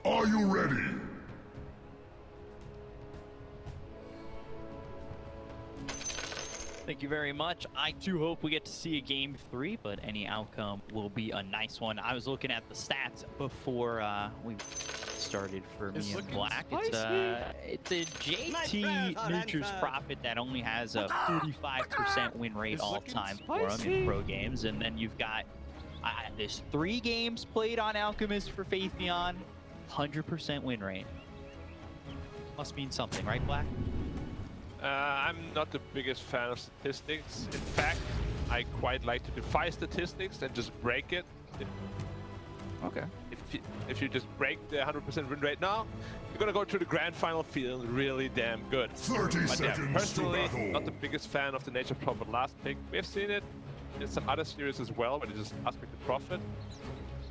Are you ready? Thank you very much. I too hope we get to see a game 3, but any outcome will be a nice one. I was looking at the stats before we started for me and Black. It's a JT Nature's Prophet that only has a 45% win rate all time for him in pro games, and then you've got there's 3 games played on Alchemist for Faith Beyond, 100% win rate. Must mean something, right, Black? I'm not the biggest fan of statistics. In fact, I quite like to defy statistics and just break it. Okay. If you just break the 100% win rate now, you're gonna go to the grand final feeling really damn good. 30 but yeah, seconds personally, to battle. not the biggest fan of the Nature Prophet last pick. We've seen it in some other series as well, but it just aspected Prophet.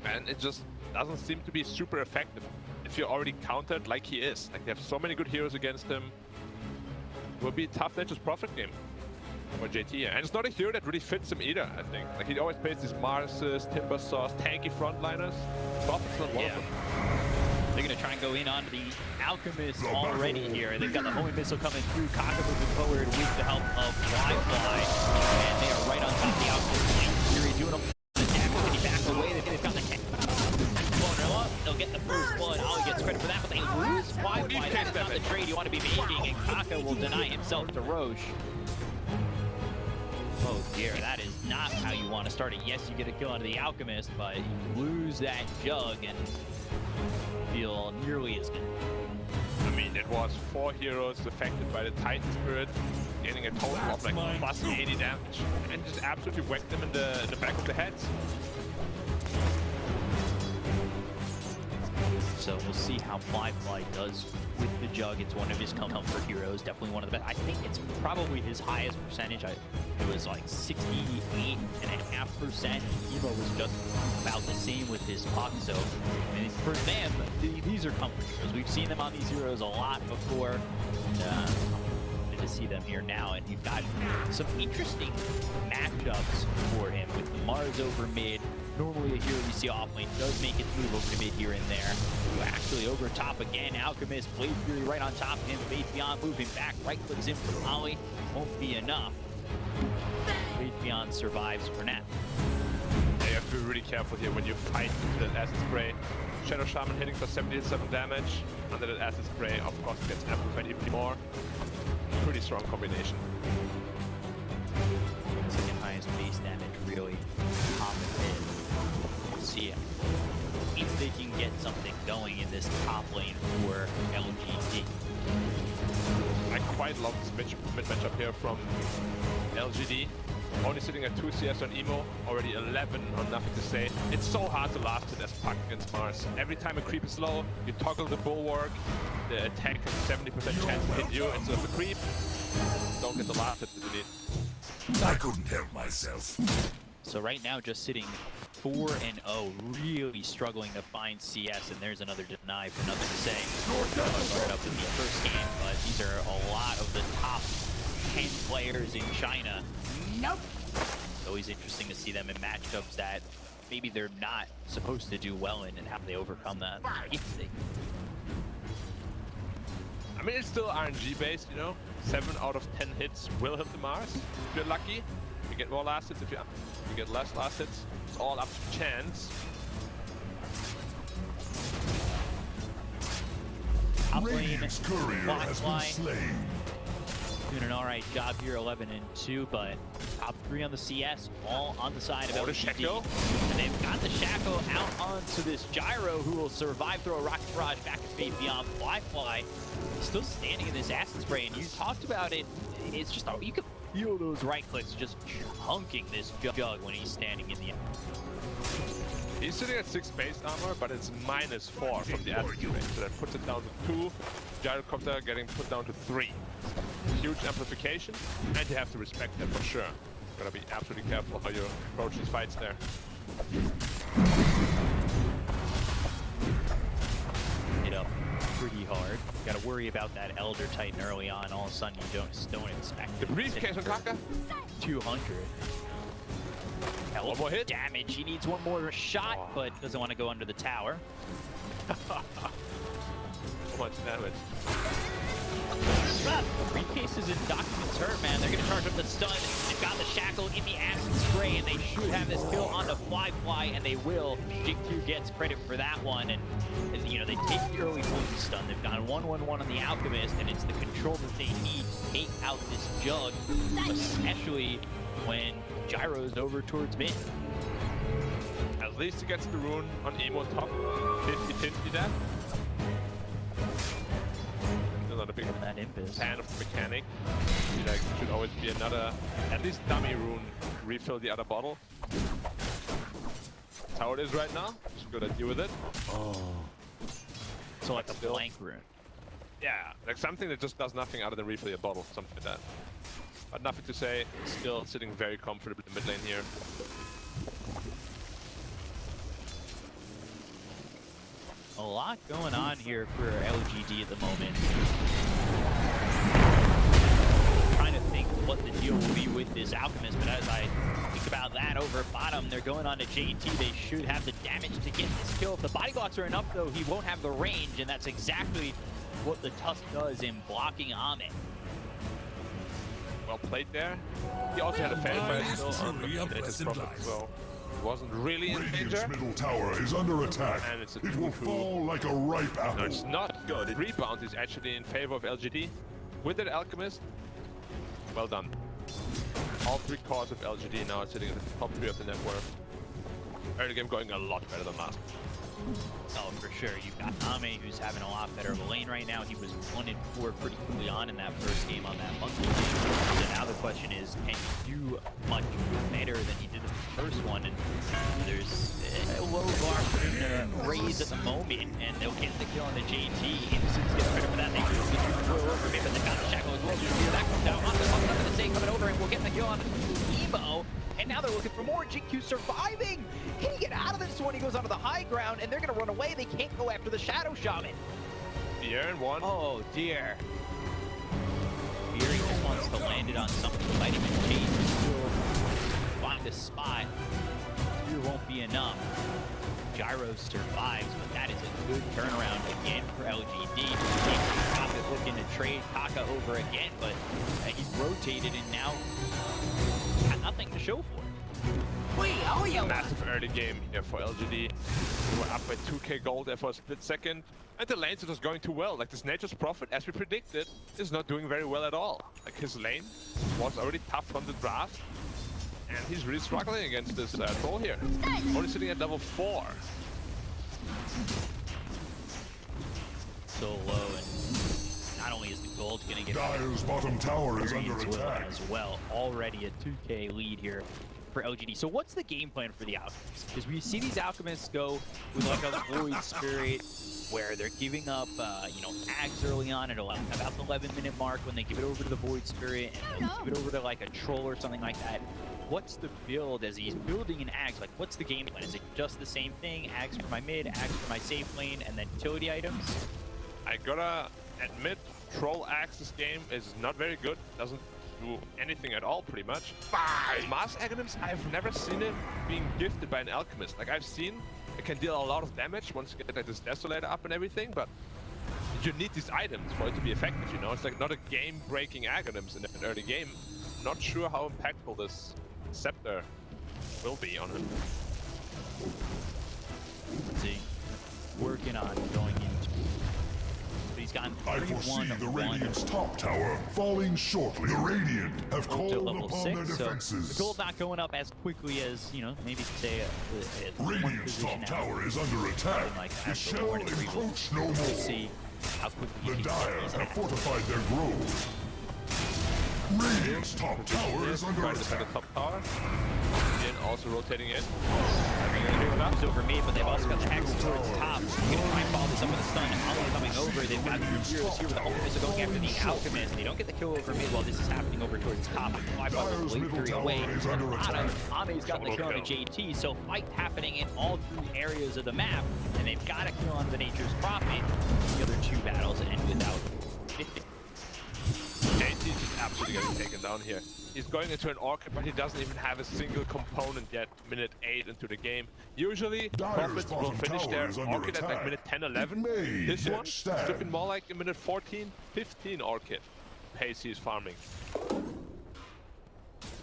And it just doesn't seem to be super effective if you're already countered like he is. Like, they have so many good heroes against him. It will be a tough Nature's Prophet game for JT. And it's not a hero that really fits him either, I think. Like, he always plays these Marses, Timber Saws, tanky frontliners. Prophet's not one of them. They're going to try and go in onto the Alchemist already here. They've got the homing missile coming through. Kaka moving forward with the help of Fly. And they are right on top of the Alchemist. Fury doing them the damage. When he back away, they've got the they'll get the first blood. Ollie gets credit for that, but they lose. Fly, that's not the trade you want to be making, and Kaka will deny himself to Roche. Oh dear, that is not how you want to start it. Yes, you get a kill out of the Alchemist, but you lose that Jug and feel nearly as good. I mean, it was 4 heroes affected by the Titan Spirit, getting a total of like plus 80 damage, and just absolutely whacked them in the back of the heads. So we'll see how Fly does with the Jug. It's one of his comfort heroes, definitely one of the best. I think it's probably his highest percentage. It was like 68.5%. Evo was just about the same with his Puck. So I mean, for them, these are comfort heroes. We've seen them on these heroes a lot before. And, good to see them here now. And you've got some interesting matchups for him with the Mars over mid. Normally a hero we see off lane does make its move over to mid here and there. Actually over top again, Alchemist, Blade Fury right on top of him, Faith Beyond moving back, right clicks in for Ollie, won't be enough. Faith Beyond survives for now. Yeah, you have to be really careful here when you fight the acid spray. Shadow Shaman hitting for 77 damage, under that acid spray of course gets amplified even more. Pretty strong combination. Second highest base damage really top of mid. See if they can get something going in this top lane for LGD. I quite love this mid matchup here from LGD. Only sitting at 2 CS on Emo, already 11 on Nothing to Say. It's so hard to last it as Puck against Mars. Every time a creep is low, you toggle the bulwark, the attack has 70% chance to hit you instead of the creep. Don't get the last hit that you need. I couldn't help myself. So right now just sitting 4-0, really struggling to find CS, and there's another deny for Nothing to Say. Started up in the first game, but these are a lot of the top 10 players in China. Nope. It's always interesting to see them in matchups that maybe they're not supposed to do well in, and how they overcome that. If they... I mean, it's still RNG based, you know. 7 out of 10 hits will hit the Mars. If you're lucky, you get more last hits. If you get less last hits, it's all up to chance. Top lane, Radiant's courier has been slain. Doing an alright job here, 11-2, but top 3 on the CS, all on the side of LGD. Shaco. And they've got the Shaco out onto this Gyro, who will survive, throw a Rocket Barrage back to Faith Beyond. Fly still standing in this acid spray, and you talked about it. It's just, you can feel those right clicks just chunking this Jug when he's standing in the end. He's sitting at 6 base armor, but it's -4 from the acid spray. So that puts it down to 2. Gyrocopter getting put down to 3. Huge amplification, and you have to respect that for sure. Gotta be absolutely careful how you approach these fights there. Hit up pretty hard. Gotta worry about that Elder Titan early on. All of a sudden, you don't expect The briefcase on Kaka. 200. One more hit. Damage. He needs one more shot, but doesn't want to go under the tower. much damage. Briefcases and documents hurt, man. They're going to charge up the stun. They've got the shackle in the acid spray, and they should have this kill on the fly, and they will. JQ gets credit for that one, and you know, they take the early poison stun. They've gone 1-1-1 on the Alchemist, and it's the control that they need to take out this Jug, especially when Gyro's over towards mid. At least he gets the rune on Emo top. 50-50 that. Not a big that Impus. fan of the mechanic. Like, should always be another, at least dummy rune to refill the other bottle. That's how it is right now. Just gotta deal with it. Oh. So like a blank rune. Yeah, like something that just does nothing other than refill your bottle, something like that. But nothing to say. Still sitting very comfortably in the mid lane here. A lot going on here for LGD at the moment. Trying to think what the deal will be with this Alchemist, but as I think about that over bottom, they're going on to JT. They should have the damage to get this kill. If the body blocks are enough, though, he won't have the range, and that's exactly what the Tusk does in blocking Ame. Well played there. He also had a fan fire still on his profit, so wasn't really in Radiant's danger. middle tower is under attack. And it's a It will 2-2. fall like a ripe apple. No, it's not. Good. Rebound is actually in favor of LGD. With that Alchemist, well done. All three cores of LGD now sitting in the top 3 of the network. Early game going a lot better than last. Oh, for sure. You've got Ame, who's having a lot better of a lane right now. He was 1-4 pretty quickly on in that first game on that monkey game. So now the question is, can he do much better than he did in the first one? And there's a low bar for him to raise at the moment, and they'll get the kill on the JT. Innocence gets credit for that. They use the throw over, but they got the shackle as well. That comes down. Up to the same coming over, and we'll get the kill on Emo. And now they're looking for more. GQ surviving. Can he get out of this one? He goes onto the high ground, and they're going to run away. They can't go after the Shadow Shaman. Fear in one. Oh, dear. Fear just wants to land it on something. Might even chase and still find a spot. Fear won't be enough. Gyro survives, but that is a good turnaround again for LGD. Kaka looking to trade Kaka over again, but he's rotated and now got nothing to show for it. Massive early game here for LGD. We're up by 2k gold there for a split second. And the lanes are just going too well. Like this Nature's Prophet, as we predicted, is not doing very well at all. Like his lane was already tough from the draft. And he's really struggling against this troll here. Only sitting at level 4. So low, and not only is the gold going to get Dire's bottom tower is under Green's will attack. as well. Already a 2k lead here for LGD. So what's the game plan for the Alchemists? Because we see these Alchemists go with like a Void Spirit, where they're giving up, you know, Ags early on at about the 11-minute mark when they give it over to the Void Spirit, and they'll give it over to like a Troll or something like that. What's the build as he's building an Ags? Like, what's the game plan? Is it just the same thing? Ags for my mid, Ags for my safe lane, and then utility items? I gotta admit, Troll Axe this game is not very good. Doesn't do anything at all, pretty much. Mass Aghanims, I've never seen it being gifted by an Alchemist. Like, I've seen it can deal a lot of damage once you get like this Desolator up and everything, but you need these items for it to be effective, you know? It's like not a game-breaking Aghanims in an early game. Not sure how impactful this Scepter will be on him. Let's see. Working on going into... But he's gotten I foresee the 31-1 Radiant's top tower falling shortly. The Radiant have to called level upon their 6, so defenses. the gold not going up as quickly as, you know, maybe say a one Radiant's position top out. tower is under attack. Something like It that, so shall more than 3 volts. encroach no more. We'll see how quickly The he can Dire get these have out. fortified their grove. Radiant's top tower is under Trying to defend attack. the top tower. Ian also rotating in. Moves over me, but they've also got the Hex towards top. They're gonna try and follow this up with a stun, and Hollow coming over. They've got 2 heroes here with the Ultimates going after the Alchemist. They don't get the kill over mid while this is happening over towards top. And 5 Dire's blade middle fury tower away. is under attack. Ame's got the kill on the JT, so fight happening in all 3 areas of the map, and they've got a kill on the Nature's Prophet. The other 2 battles end without 50. JT just absolutely getting taken down here. He's going into an Orchid, but he doesn't even have a single component yet. Minute 8 into the game. Usually, Profits will finish their Orchid at like minute 10, 11. This one is looking more like a minute 14, 15 Orchid pace he's farming.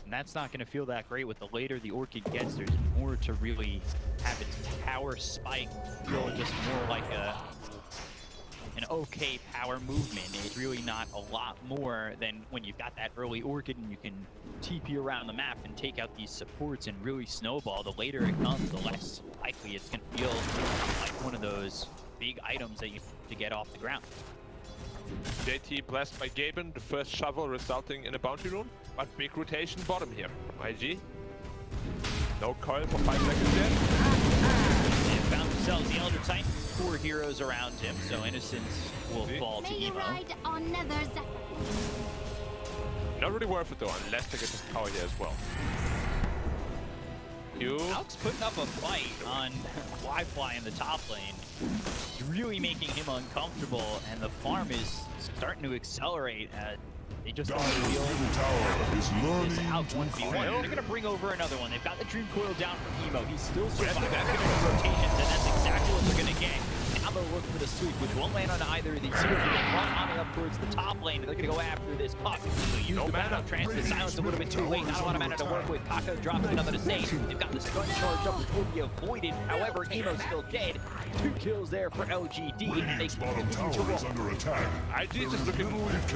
And that's not going to feel that great with the later the Orchid gets. There's more to really have its power spike feel just more like an okay power movement. It's really not a lot more than when you've got that early Orchid and you can TP around the map and take out these supports and really snowball. The later it comes, the less likely it's going to feel like one of those big items that you have to get off the ground. JT blessed by Gaben, the first shovel resulting in a bounty rune, but big rotation bottom here from IG. No coil for 5 seconds yet. And found themselves the Elder Titan, 4 heroes around him, so Innocence will fall to Emo. Not really worth it though, unless they get this power here as well. Alex putting up a fight on Wi-Fi in the top lane. It's really making him uncomfortable, and the farm is starting to accelerate. They just don't feel this out 1v1. They're going to bring over another one. They've got the Dream Coil down for Emo. He's still surviving rotations, and that's exactly what they're going to get. Now they'll look for the sweep, which won't land on either of these. They're going to run on up towards the top lane, and they're going to go after this puck. They'll use the mana transfer silence a little bit too late. Not a lot of mana to work with. Kaka drops another to save. They've got the stun charge up, which will be avoided. However, Emo's still dead. 2 kills there for LGD, and they bottom tower is under attack. IG is just looking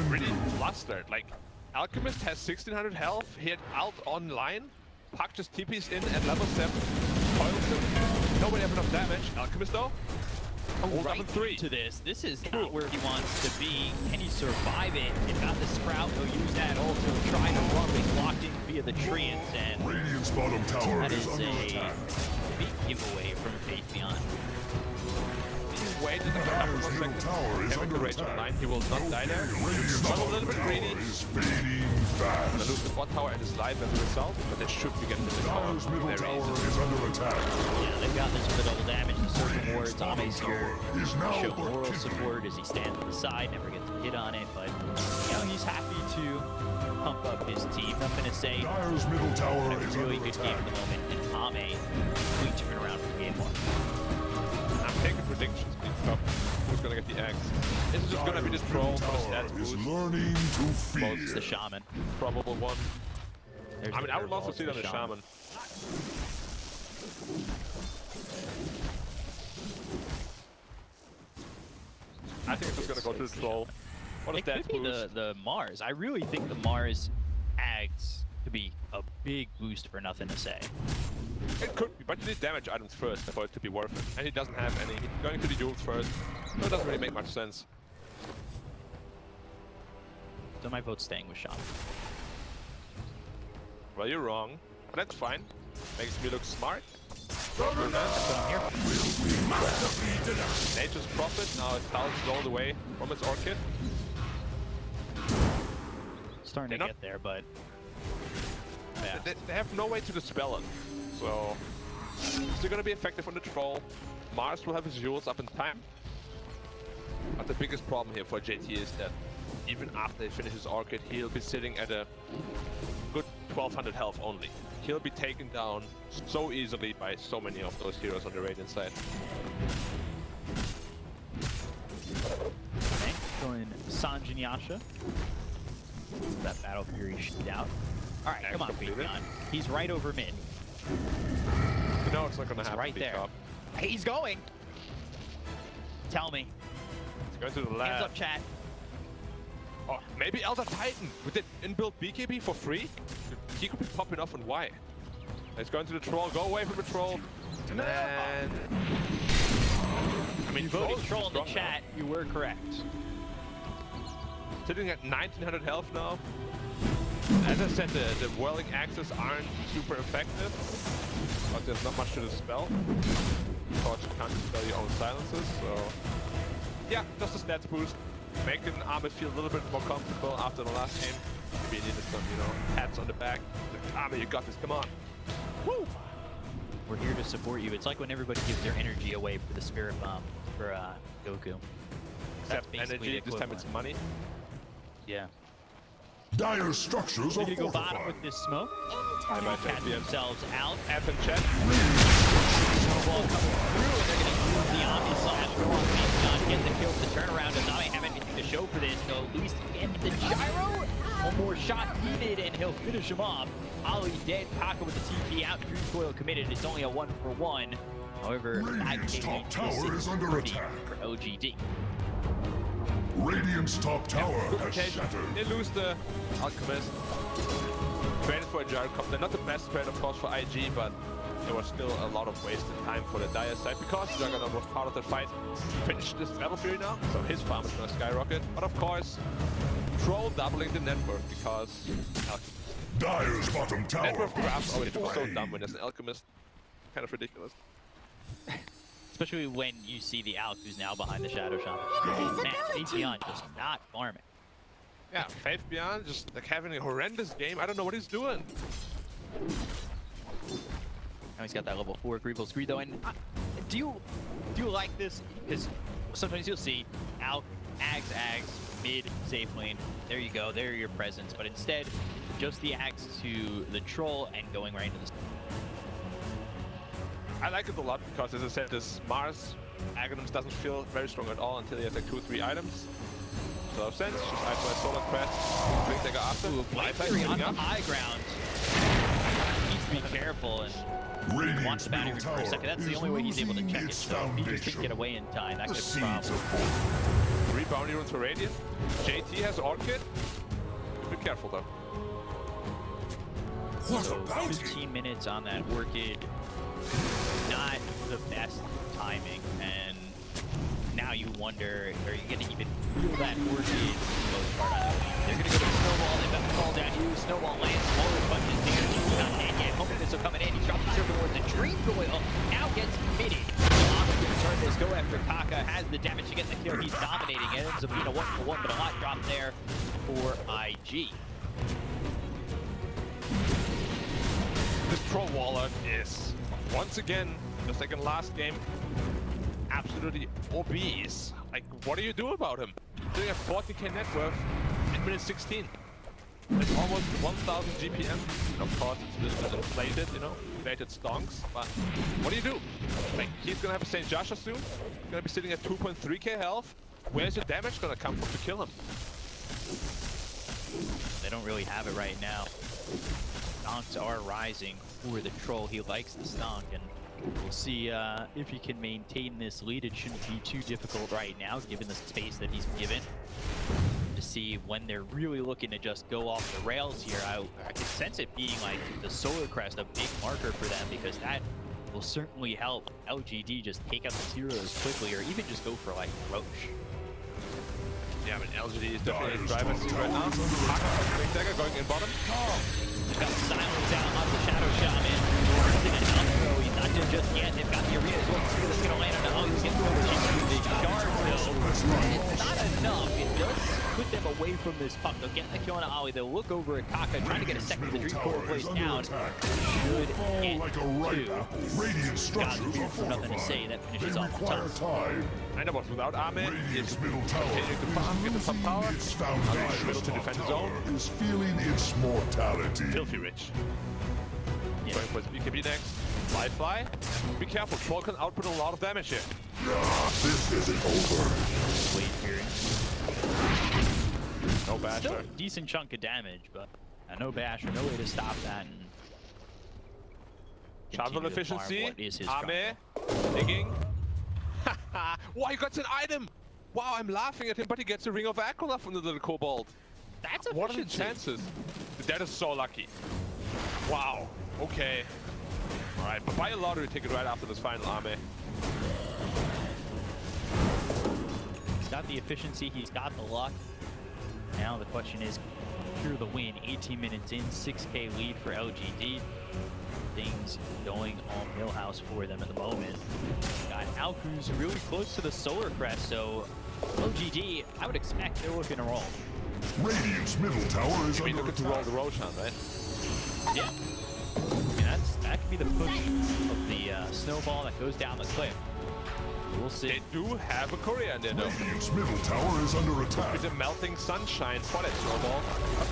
really flustered. Like, Alchemist has 1600 health. He had Alt online. Puck just TP's in at level 7. Coils him. Nobody have enough damage. Alchemist though. Right to this. This is not where he wants to be. Can he survive it? They've got the Sprout. He'll use that ult to try to run. He's locked in via the treants, and Radiant's bottom tower that is is under a attack. big giveaway from Faith Beyond. Wait in a couple of seconds. Having the rage online, he will not die there. Radiant's But a bottom little bit tower greedy. is fading Gonna fast. lose the bot tower and his life as a result, but they should be getting the tower Dyer's middle very tower easily. is under attack. Yeah, they've got this for the double damage. The Serpent Ward's Ame's here. Is now Show but moral 50. support as he stands at the side, never gets a hit on it, but you know, he's happy to pump up his team. Nothing to say. Dyer's middle tower A is really under good game attack. at the moment, and Ame complete turnaround from game 1. I'm taking predictions, Big Cup. Who's gonna get the axe? Is it just gonna be the troll for the stats Is boost? learning to fear. It's the Shaman. Probable one. There's I mean, the I would love to curveball, see it's that in Shaman. I think it's just gonna go to the troll. What a It could stats be boost. the Mars. I really think the Mars Ags could be a big boost for nothing to say. It could be, but you need damage items first for it to be worth it. And he doesn't have any. He's going to the Yules first. So it doesn't really make much sense. So my vote's staying with Shaman. Well, you're wrong. But that's fine. Makes me look smart. Nature's Prophet now is thousands all the way from its Orchid. Starting to They're get there, but yeah. They have no way to dispel it. So, still gonna be effective on the troll. Mars will have his Yules up in time. But the biggest problem here for JT is that even after he finishes Orchid, he'll be sitting at a good 1200 health only. He'll be taken down so easily by so many of those heroes on the Radiant side. Okay, going Sanj and Yasha. That Battle Fury shoot out. Alright, come on, completed. Faith. He's right over mid. You know it's not gonna He's happen. right Big there. Top. He's going! Tell me. He's going to the Hands lab. up, chat. Oh, maybe Elder Titan with the inbuilt BKB for free? He could be popping off on Y. He's going to the troll. Go away from the troll. And I mean, voting troll in the chat, you were correct. Sitting at 1900 health now. As I said, the Whirling Axes aren't super effective, but there's not much to dispel. Torch can't dispel your own silences, so... Yeah, just a stats boost. Making Ahmed feel a little bit more comfortable after the last game. Maybe he needed some, you know, pats on the back. Like, Ahmed, you got this, come on. Woo! We're here to support you. It's like when everybody gives their energy away for the Spirit Bomb for Goku. That's Except basically energy, the this time it's equivalent. money. Yeah. Dire structures They're are gonna go bottom fortified. with this smoke. Bye bye, Catch FPM. themselves out. F and chat. Snowball coming through, and they're gonna use the Omni Slash. Go on, Pantheon, get the kill. The turnaround does not have anything to show for this. So at least get the gyro. One more shot needed, and he'll finish him off. Ali dead. Kaka with the TP out. Dream Coil committed. It's only a 1-for-1. However, Radiant's top tower is under attack. for LGD. Radiant's top tower has Okay, shattered. they lose the Alchemist. Traded for a Gyro Cop. They're not the best trade, of course, for IG, but there was still a lot of wasted time for the Dire side because Juggernaut was part of the fight. Finished this Battle Fury now, so his farm is gonna skyrocket. But of course, Troll doubling the net worth because Dire's bottom tower net worth graphs is always so aflame. dumb when there's an Alchemist. Kind of ridiculous. Especially when you see the Alk who's now behind the Shadow Shaman. Man, Pantheon just not farming. Yeah, Faith Beyond just like having a horrendous game. I don't know what he's doing. Now he's got that level 4 Grievous Screed though. And do you like this? Because sometimes you'll see Alk, Ags, mid, safe lane. There you go, there are your presence. But instead, just the Ags to the Troll and going right into the... I like it a lot because, as I said, this Mars Aghanim's doesn't feel very strong at all until he has like 2-3 items. So of sense, just isolate Solar Crest, Blink Dagger after. Black Lifeline Fury on giving the up. high ground. Needs to be careful and watch the boundary for a second. That's the only way he's able to check it. So if he just didn't get away in time, that The could be a seeds problem. of hope. 3 bounty runes for Radiant. JT has Orchid. Be careful though. So 15 minutes on that Orchid. Not the best timing, and now you wonder, are you going to even feel that Orchid for the most part on LG? They're going to go to Snowball, they've got the call down here. Snowball lands, smaller punches, the energy's not in yet. Hominus will coming in, he drops the server towards the Dream Coil, now gets committed. Lock going to turn this, go after Kaka, has the damage to get the kill, he's dominating it. Ends up being a 1-for-1, but a lot dropped there for IG. This Troll Waller is, once again, just like in last game, absolutely obese. Like, what do you do about him? Doing a 40k net worth in minute 16. It's almost 1000 GPM. Of course, it's a little bit inflated, you know, inflated stonks, but what do you do? Like, he's gonna have a St. Joshua soon. He's gonna be sitting at 2.3k health. Where's your damage gonna come from to kill him? They don't really have it right now. Stonks are rising for the Troll. He likes the stonk, and we'll see if he can maintain this lead. It shouldn't be too difficult right now, given the space that he's given. To see when they're really looking to just go off the rails here. I can sense it being like the Solar Crest, a big marker for them, because that will certainly help LGD just take out the heroes quickly, or even just go for like Roche. Yeah, I mean, LGD is definitely in driver's seat right now. Blink Dagger going in bottom. They've got silence out on the Shadow Shaman. Forcing it up, though. He's not doing just yet. They've got the arena as well. See what's going to land on the He's getting over the shard, though. It's not enough. It does put them away from this puck. They'll get the kill on Ali. They'll look over at Kaka, trying to get a second. The Dream Coil plays down. Should get like a ripe two. apple. Radiant Got structures the are for nothing to fortified. say. That They finishes off the require top. time. And was without Armin. Radiant's He's middle tower continuing to farm, get the top losing power. its Middle foundation. to defend his own. Is feeling its mortality. Filthy rich. Yeah. Going for his BKB next. Fly. Be careful, Troll can output a lot of damage here. This isn't over. Wait here. No basher. Still a decent chunk of damage, but no basher, no way to stop that. And Shovel continue to farm efficiency. what is his Ame. stronghold. Digging. Wow, he got an item! Wow, I'm laughing at him, but he gets a Ring of Akola from the little kobold. That's What are the efficiency. chances? That is so lucky. Wow. Okay. Alright, but buy a lottery ticket right after this final Ame. He's got the efficiency, he's got the luck. Now the question is, secure the win. 18 minutes in, 6k lead for LGD. Things going on Millhouse for them at the moment. Got Alku's really close to the Solar Crest, so LGD, I would expect they're looking to roll. Radiant's middle tower is I mean, under looking to roll attack. the Roshan, right? Yeah. I mean, that could be the push of the snowball that goes down the cliff. We'll see. They do have a Korea in there though. Radiant's middle tower is under attack. With the melting sunshine for that snowball.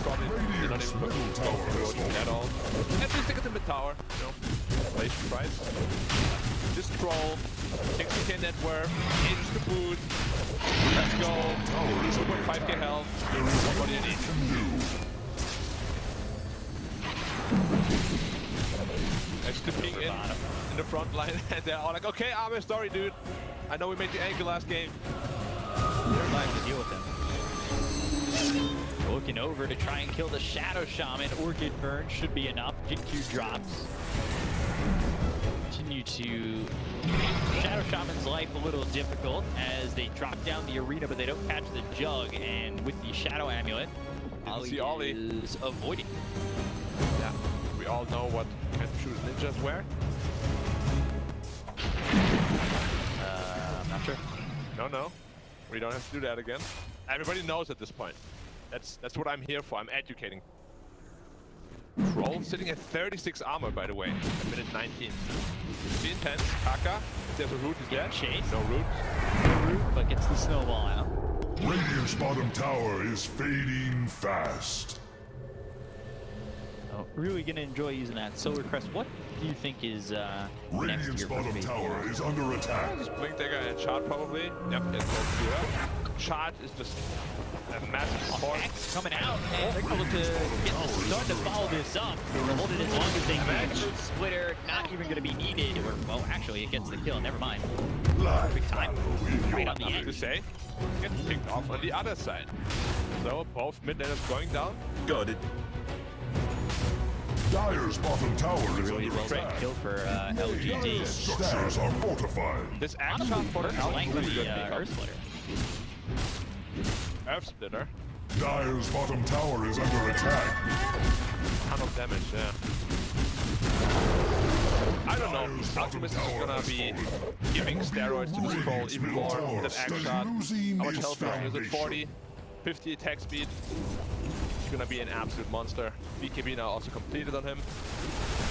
Probably did not even Middle go tower has for it at all. At least take it in the tower, you know. Inflation price. This troll takes the K network, into the boot. Let's go. 2.5k health. What do you need? That's the ping in the front line, and they're all like, okay, Armin, sorry, dude. I know we made the ankle last game. They're live to deal with him. Looking over to try and kill the Shadow Shaman. Orchid Burn should be enough. GQ drops. Continue to make Shadow Shaman's life a little difficult as they drop down the arena, but they don't catch the jug. And with the Shadow Amulet, Ollie is avoiding. Yeah, we all know what kind of shoes ninjas wear. I'm not sure. No, we don't have to do that again. Everybody knows at this point. That's what I'm here for. I'm educating. Troll sitting at 36 armor, by the way, at minute 19. Be intense. Kaka, if there's a root, is dead. Chase. No root. No root, but gets the snowball out. Radiant's bottom tower is fading fast. Oh, really gonna enjoy using that Solar Crest. What do you think is next Radiant's year for bottom Fate? tower is under attack. Just Blink Dagger and Shard probably. Yep, it's Shard is just a massive support. X coming out, and they're going to get the stun to follow this up. They'll hold it as long as they can. Splitter not even going to be needed. Or, well, actually, it gets the kill. Never mind. Perfect time. Right on the Nothing to edge. say. Gets picked off on the other side. So both mid laners going down. Got it. Dire's bottom tower is Really under well attack. kill for LGD. Structures are fortified. This action shot for the Flank with the Earth Earth Splitter. Splitter. Dire's bottom tower is under attack. Ton of damage, yeah. I don't know. Alchemist is gonna be giving steroids to this troll even more with that axe shot. How much health is it? 40, 50 attack speed. He's gonna be an absolute monster. BKB now also completed on him.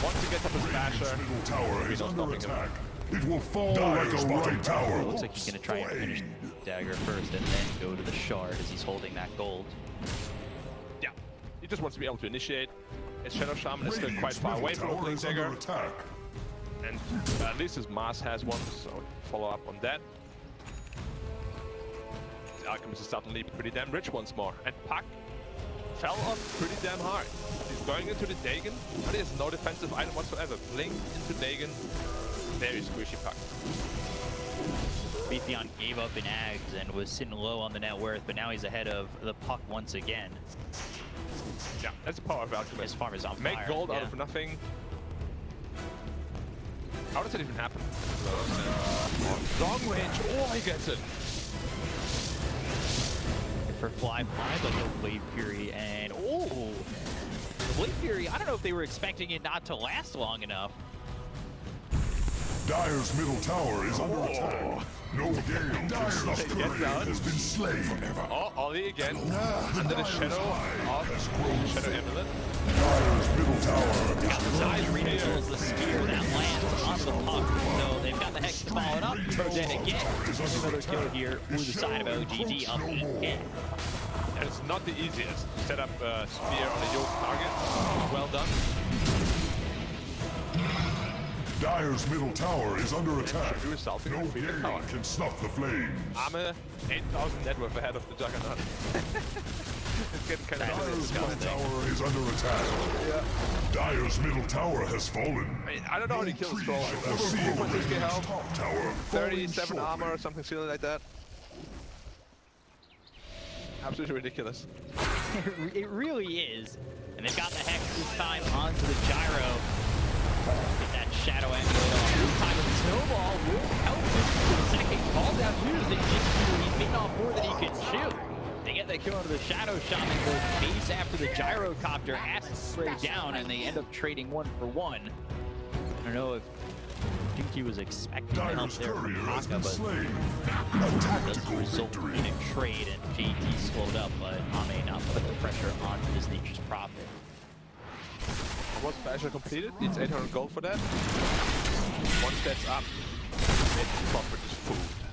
Once he gets up his basher, Middle tower is no under stopping him. attack. It will fall like a right tower. Looks like he's going to try and finish Dagger first and then go to the Shard as he's holding that gold. Yeah, he just wants to be able to initiate. His Shadow Shaman is still quite far away from the Blink Dagger. Attack. And at least his Mars has one, so follow up on that. The Alchemist is suddenly pretty damn rich once more. And Puck fell off pretty damn hard. He's going into the Dagon, but he has no defensive item whatsoever. Blink into Dagon. Very squishy Puck. Raytheon gave up in Ags and was sitting low on the net worth, but now he's ahead of the Puck once again. Yeah, that's the power of Alchemist. His farm is on Make fire. gold out of nothing. How does it even happen? Long range. Oh, he gets it. For fly, but no Blade Fury, and oh! The Blade Fury, I don't know if they were expecting it not to last long enough. Dire's middle tower is under attack. No game. Dire's courier has been slain. Oh, Ollie again. Under the shadow of Shadow Amulet. Dire's middle tower. Got the size reveals the spear that lands on the Puck. So they've got the Hex to follow it up. Then again, another kill here for the side of LGD up again. And it's not the easiest. Set up a spear on a Yoke target. Well done. Dire's middle tower is under attack. Do assaulting No and free the game tower. can snuff the flames. Armor 8,000 net worth ahead of the Juggernaut. It's getting kind of Dire's middle disgusting. tower is under attack. Dire's middle tower has fallen. I mean, I don't know how to kill this troll. Shall see 4.6k health, top tower 37 armor or something silly like that. Absolutely ridiculous. It really is. And they've got the Hex this time onto the Gyro. Get that Shadow Amulet off. This time with the Snowball will help him for the second call down here's the issue. He's bitten off more than he can chew. They get the kill onto the Shadow Shaman, goes base after the Gyrocopter, has to spray down, and they end up trading 1-for-1. I don't know if Dinky was expecting help Dire's there from courier has Haka, been but slain. A doesn't tactical result victory. in a trade, and JT slowed up, but Ame not put the pressure on his Nature's Prophet. What's Basher completed? It's 800 gold for that. Once that's up, Nature's Prophet is full.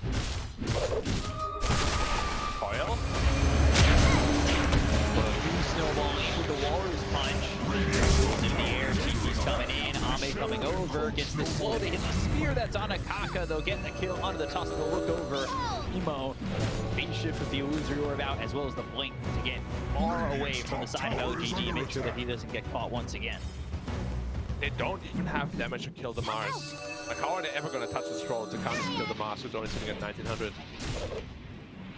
the Walrus punch. Goes in the air, TP's coming in, Ame coming over, gets the slow to hit the spear that's on Akaka. They'll get the kill onto the tusk. They'll look over. Emo, big shift with the illusory orb out, as well as the blink to get far away from the side of LGD and make sure that he doesn't get caught once again. They don't even have damage to kill the Mars. Like, how are they ever going to touch the Stroll to counter kill the Mars who's only sitting at 1900?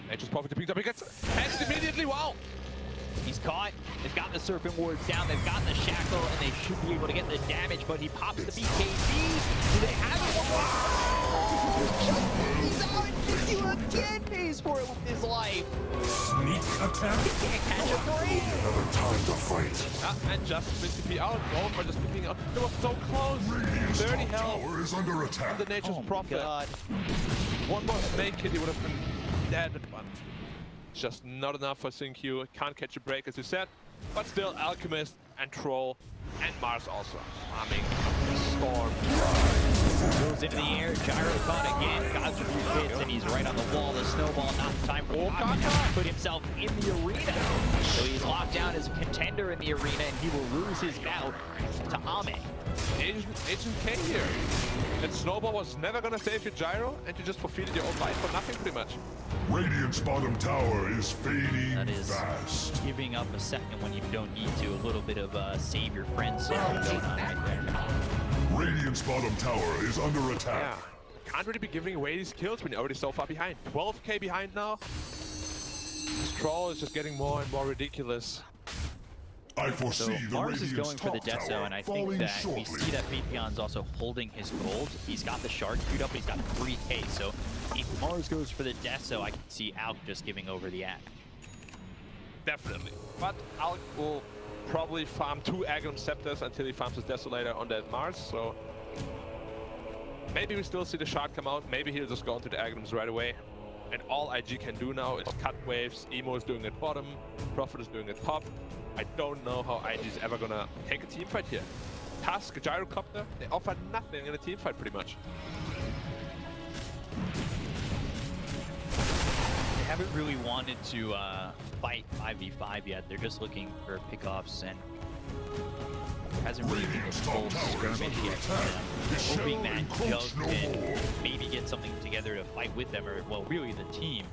Nature's Prophet picked up, he gets hexed immediately, wow! He's caught. They've got the Serpent Wards down. They've got the Shackle, and they should be able to get the damage, but he pops the BKB. Do they have it? He's out and you again pays for it with his life. Sneak attack. He can't catch a break. Another time to fight. And just missed TP out. Go for just picking up. It was so close. Radiant's 30 top health. tower is under attack. The Nature's Oh my Prophet. God. One more snake hit, he would have been dead, but it's just not enough for Syncue. Can't catch a break, as you said. But still, Alchemist and Troll and Mars also. I mean, Storm. Goes into the air, gyro caught again, got a few hits, and he's right on the wall. The snowball, not in time for Kaka to put himself in the arena. So he's locked down as a contender in the arena, and he will lose his bout to Ame. Agent K here. And Snowball was never gonna save your gyro, and you just forfeited your own life for nothing, pretty much. Radiant's bottom tower is fading That is fast. giving up a second when you don't need to. A little bit of save your friends syndrome going on right there. Radiant's bottom tower is under Yeah. attack. Can't really be giving away these kills when you're already so far behind. 12k behind now. This Troll is just getting more and more ridiculous. I So foresee the Mars is Radiant's going for the top Deso, tower and I think falling that shortly. we see that Papillon's also holding his gold. He's got the shard queued up, he's got 3k, so if Mars goes for the Deso, I can see Alk just giving over the act. Definitely. But Alk will probably farm 2 Aghanim Scepters until he farms his Desolator on that Mars, so maybe we still see the shard come out. Maybe he'll just go into the Aghanims right away. And all IG can do now is cut waves. Emo is doing it bottom, Prophet is doing it top. I don't know how IG is ever gonna take a team fight here. Tusk, Gyrocopter, they offer nothing in a team fight pretty much. They haven't really wanted to fight 5v5 yet. They're just looking for pickoffs, and there hasn't really been a full skirmish yet. Hoping that Jug can maybe get something together to fight with them, or, well, really the team.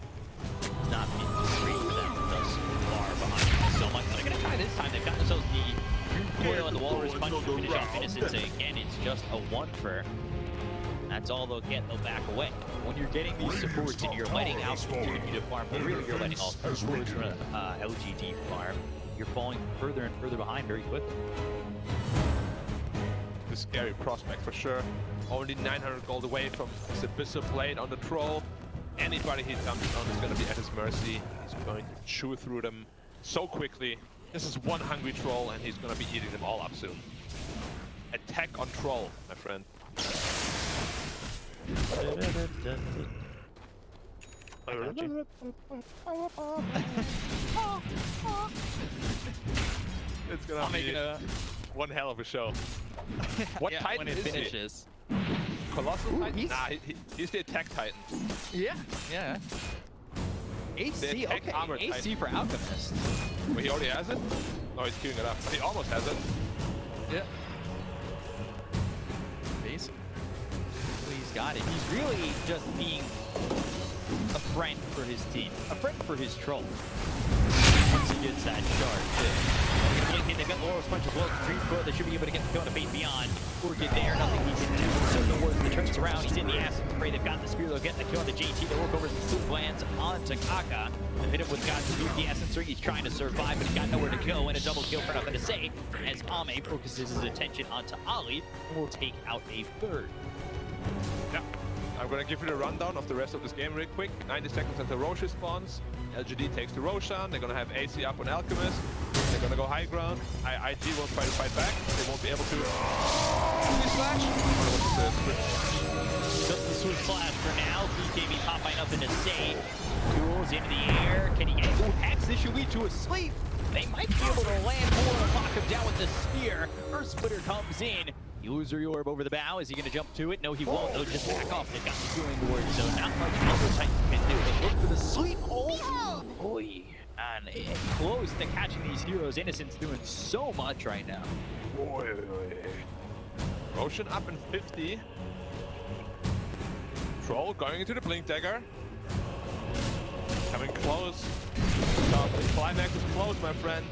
It's not been great for them thus far behind so much. But they're going to try this time. They've got themselves the Coil and the Walrus Punch to finish off Innocence. Again, it's just a 1-for. That's all they'll get. They'll back away. When you're getting these supports and you're letting out continue to farm, but really you're letting all supports from LGD farm, you're falling further and further behind very quickly. A scary prospect for sure. Only 900 gold away from his Abyssal Blade on the Troll. Anybody he dumps on is going to be at his mercy. He's going to chew through them so quickly. This is one hungry Troll, and he's going to be eating them all up soon. Attack on Troll, my friend. It's going to be one hell of a show. What yeah, Titan when it is finishes. he? Colossal Titan? he's- Nah, he's the Attack Titan. Yeah, yeah. AC, attack okay, armor AC for Alchemist. Wait, he already has it? No, he's queuing it up. He almost has it. Yeah. Basically, he's got it. He's really just being a friend for his team, a friend for his troll. Once he gets that shard, too. They've got Laurel's Punch as well as Dream Throw. They should be able to get the kill to Fate Beyond. Orchid there, nothing he can do. So the word that turns around, he's in the Acid Spray. They've got the Spear, they'll get the kill on the JT. They work over some Sleep Lands onto Kaka. They hit him with God's Rebuke. The Essence Ring, he's trying to survive, but he's got nowhere to go. And a double kill for nothing to say, as Ame focuses his attention onto Ali and will take out a third. Yeah. I'm gonna give you the rundown of the rest of this game real quick. 90 seconds until Roche spawns. LGD takes the Roshan. They're gonna have AC up on Alchemist. They're gonna go high ground. IG won't try to fight back. They won't be able to. Slash. Just the Swift Slash for now. BKB popping up into save. Tools into the air. Can he get it? Ooh, Hex, this should lead to a sleep. They might be able to land more and lock him down with the spear. Earth Splitter comes in. Illusory Orb over the bow. Is he going to jump to it? No, he won't. They'll just back off. They've got the healing ward, so not much Elder Titan can do. They look for the sleep hole. Boy, And close to catching these heroes. Innocent's doing so much right now. Motion up in 50. Troll going into the Blink Dagger. Coming close. The climax is close, my friend.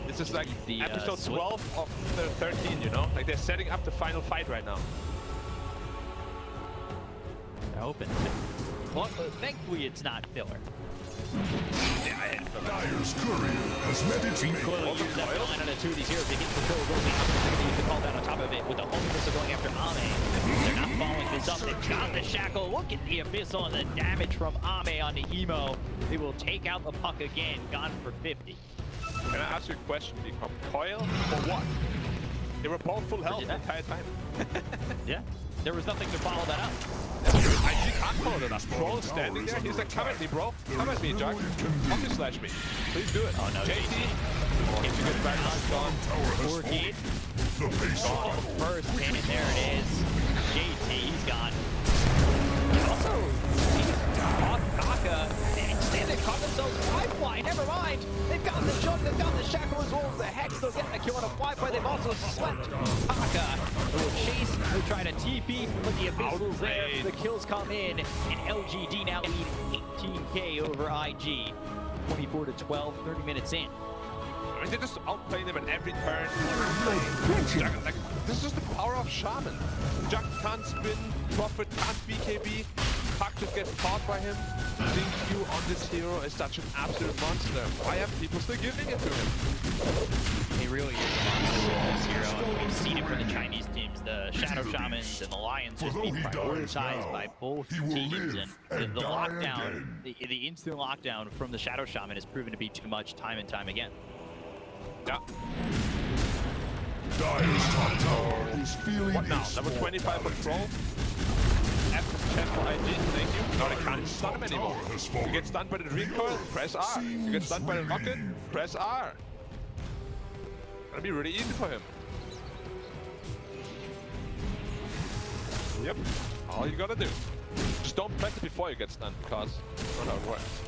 This is like the, episode 12 of the 13, you know? Like they're setting up the final fight right now. They're open. Well, thankfully it's not filler. Dyer's courier has met its mate. Coil uses that line on the two of these heroes. They get control of the opportunity to call down on top of it with the home missile going after Ame. They're not following this up. They got the shackle. Look at the abyssal and the damage from Ame on the Emo. They will take out the puck again. Gone for 50. Can I ask you a question, Decom? Coil for what? They were both full health the entire time. Yeah, there was nothing to follow that up. I can't follow that up. Troll standing there. He's like, come at me, bro. Come at me, Jack. Omni slash me. Please do it. Oh no, JT. It's a good back line gone. Orchid. Oh, first hit, and there it is. JT, he's gone. Also, caught Kaka. And they caught themselves Wi-Fi. Never mind. They've got the jump. They've got the shackle as well as the hex. They'll get the kill on a Wi-Fi. They've also swept Kaka. They will chase. They're trying to TP, but the abyssal's there. The kills come in, and LGD now lead 18K over IG. 24 to 12, 30 minutes in. I mean, they're just outplaying them at every turn. Like, this is the power of Shaman. Jack can't spin, Prophet can't BKB, Puck just gets caught by him. Link Q on this hero is such an absolute monster. Why are people still giving it to him? He really is a monster with this hero, and we've seen it for the Chinese teams. The Shadow Shamans and the Lions just being prioritized by both teams, and the lockdown, the instant lockdown from the Shadow Shaman has proven to be too much time and time again. Yeah. Dyer's top tower is feeling What now? its Number 25 for Troll. F 10 for IG, thank you. No, they can't stun him anymore. You get stunned by the recoil, press R. You get stunned by the rocket, press R. Gonna be really easy for him. Yep, all you gotta do. Just don't press it before you get stunned, because that's not how it works.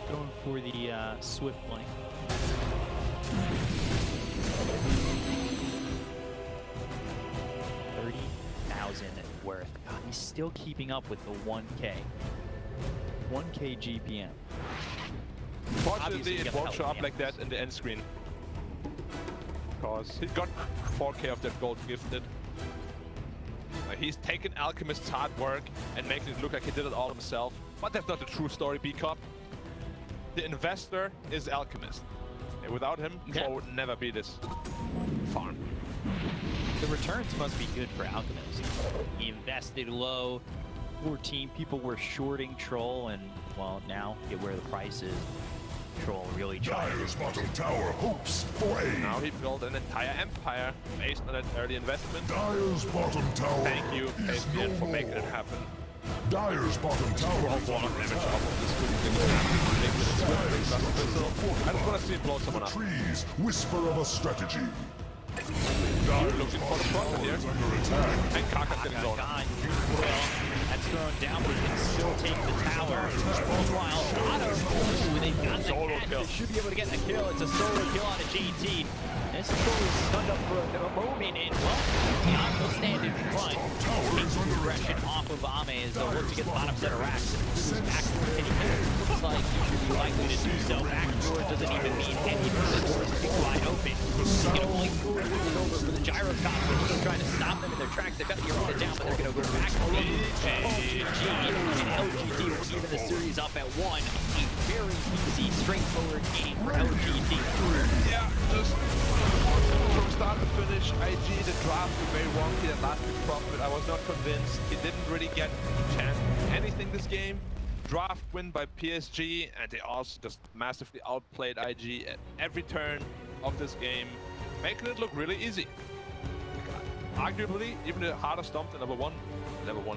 Going for the Swift lane. $30,000 worth. God, he's still keeping up with the 1K. 1K GPM. Fortunately, it won't show up like that in the end screen. Because he got 4K of that gold gifted. He's taken Alchemist's hard work and making it look like he did it all himself. But that's not the true story, B-Cop. The investor is Alchemist. And without him, Troll would never be this farm. The returns must be good for Alchemist. He invested low. 14 people were shorting Troll, and well, now get where the price is. Troll really trying. Dyer's bottom tower hopes for aid. Now he built an entire empire based on that early investment. Dyer's bottom tower Thank you, is PSGL, no for making it more. happen. Dyer's bottom tower is One of under damage attack. off of this good I just want to see him blow someone The up. trees whisper of a strategy. You're looking for the profit here. Under attack. And Kaka's getting blown up. Gone. Well, that's thrown down, but he can still take the tower. Meanwhile, Otto, they've got the Solo catch. kill. They should be able to get the kill. It's a solo kill on a JT. This troll is stunned up for a moment, and well, Jan will stand in front. Takes the aggression off of Ame as they'll look to get the bottom set of racks. This is backdoor hitting him. Looks like he should be likely to do so. Backdoor doesn't even mean anything. The doors are wide open. He's gonna blink forward with it over for the gyrocopter. Still trying to stop them in their tracks. They've got the arena down, but they're gonna go back to LGD. And LGD will even the series up at 1. A very easy, straightforward game for LGD. Yeah, just from start to finish, IG, the draft was very wonky and last big profit. I was not convinced. He didn't really get a chance to do anything this game. Draft win by PSG, and they also just massively outplayed IG at every turn of this game, making it look really easy. Arguably, even the hardest stomp than number one